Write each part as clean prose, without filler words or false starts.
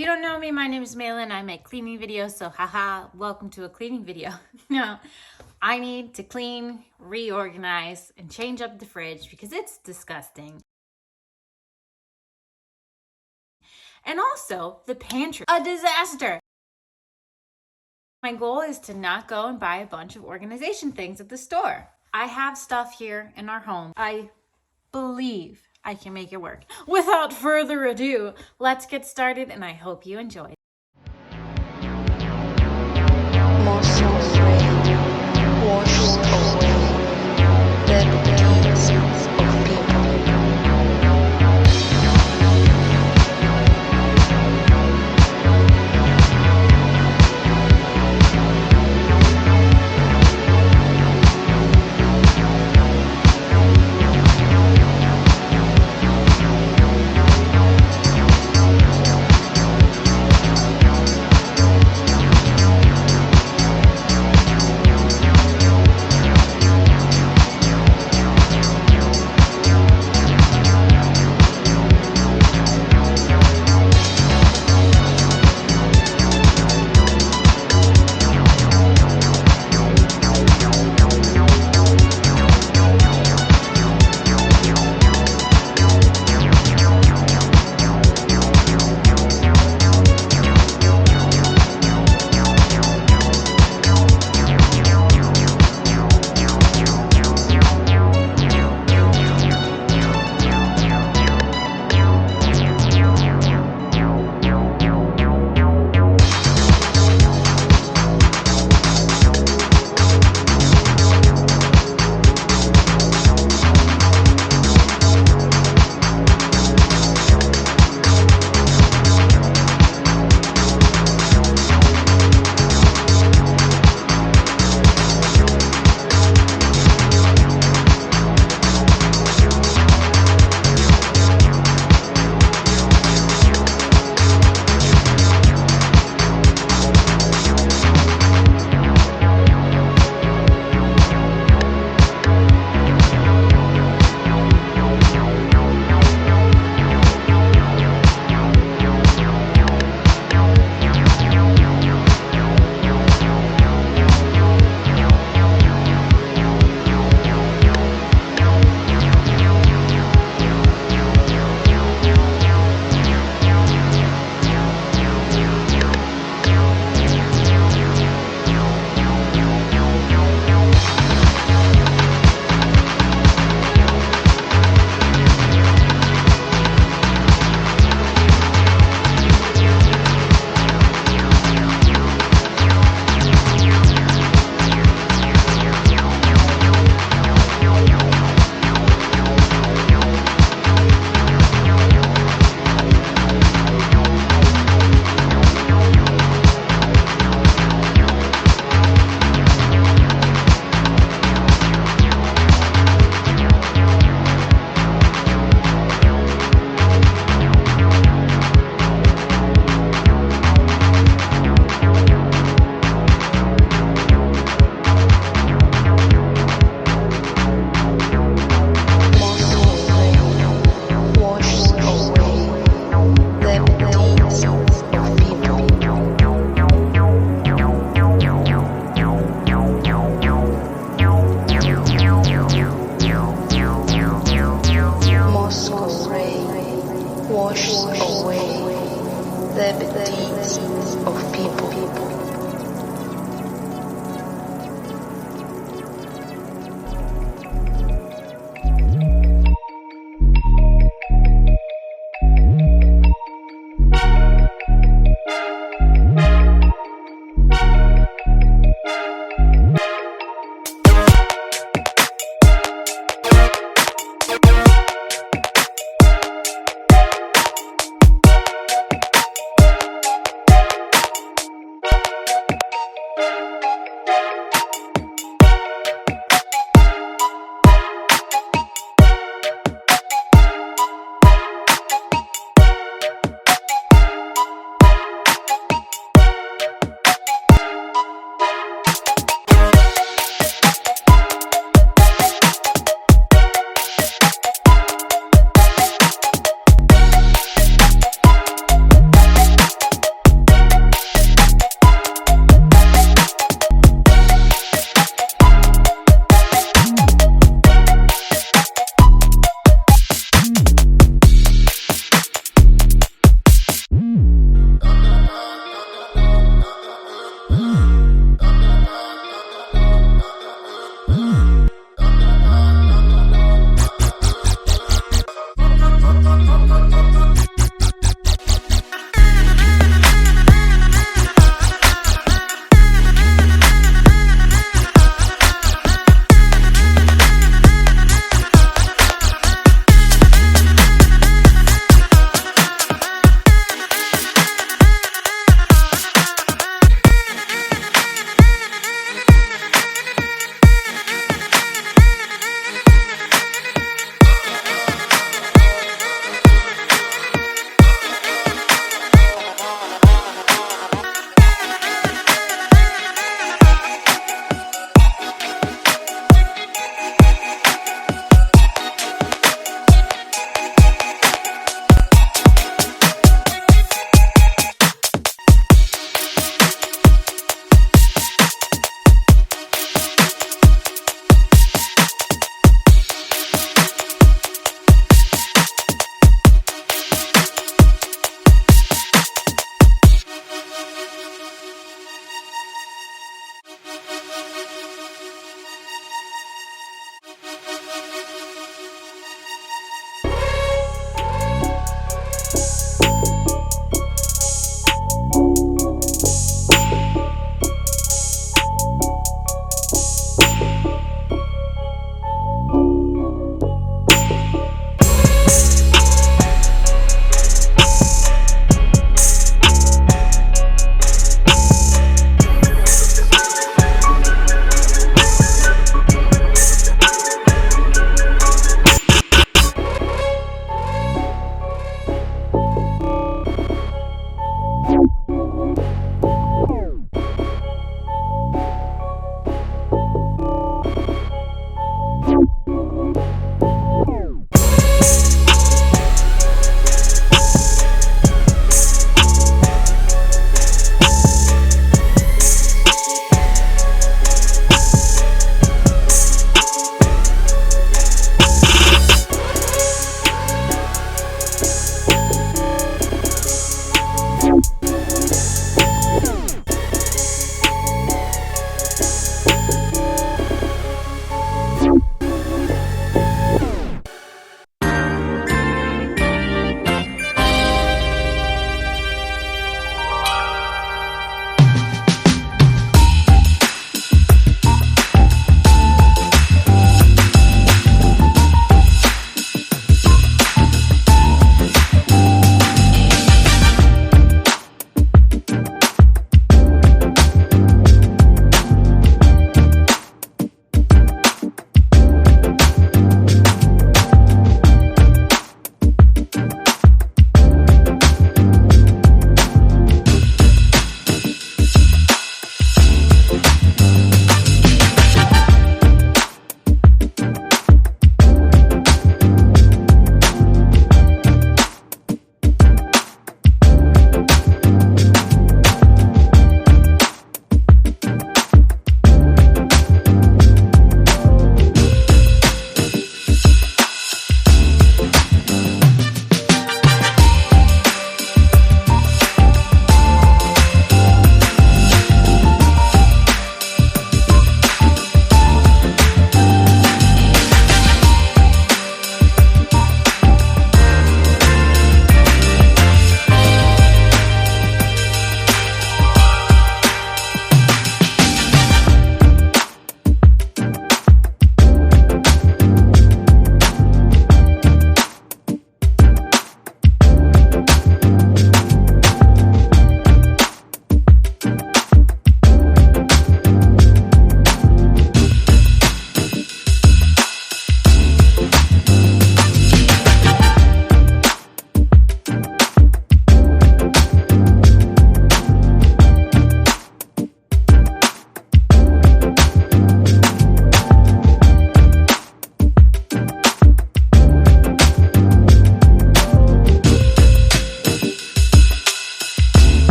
you don't know me, my name is Malin. I make cleaning videos, so haha, welcome to a cleaning video. No, I need to clean, reorganize, and change up the fridge because it's disgusting. And also, the pantry, a disaster. My goal is to not go and buy a bunch of organization things at the store. I have stuff here in our home. I believe I can make it work. Without further ado, let's get started, and I hope you enjoy. Washes away the deeds of people.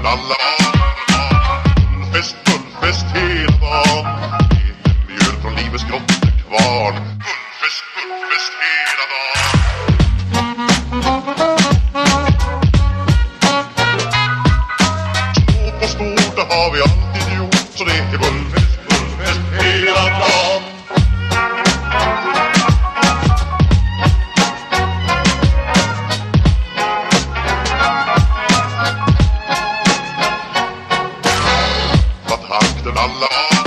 kontakten alla barn. Fullfest hela dagen. Mjöl från livets grottekvarn. Fullfest hela dagen. Stort, det har vi alltid gjort. Så det är fullfest hela dagen. Kontakten alla barn.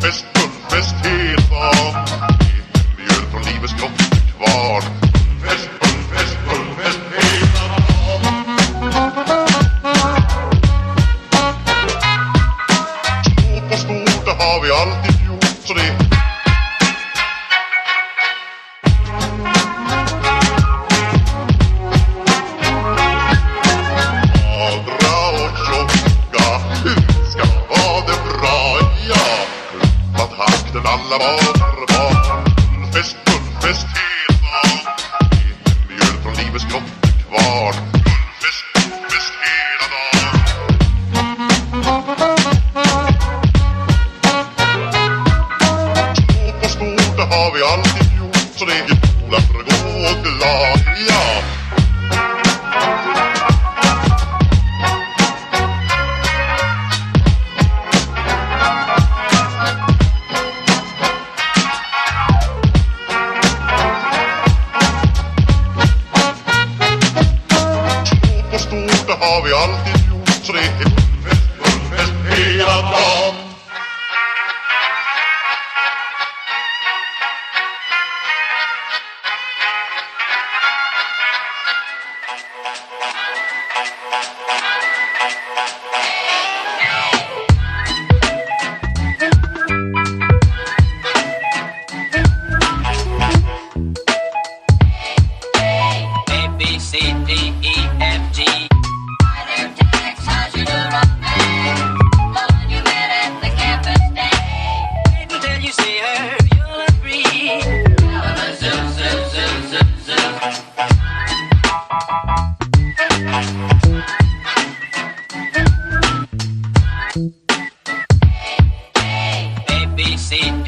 Fullfest hela dagen. Mjöl från livets grottekvarn. Fullfest hela dagen. Stort, det har vi alltid gjort. Så det magra och tjocka, ska vara det bra, ja. Kontakten alla barn. Fullfest hela dagen. Mjöl från livets grottekvarn. Fullfest hela dagen. Stort, det har vi alltid gjort. Så det är därför gå glad, ja. Stort, det har vi alltid gjort. Så det är fullfest hela dagen. A, B, C, D, E, F, G. Hi there, Tex, how's your new rock band? The one you met at the campus day. Wait until you see her, you'll agree. Zoom, zoom, zoom, zoom, zoom. A, B, C, D,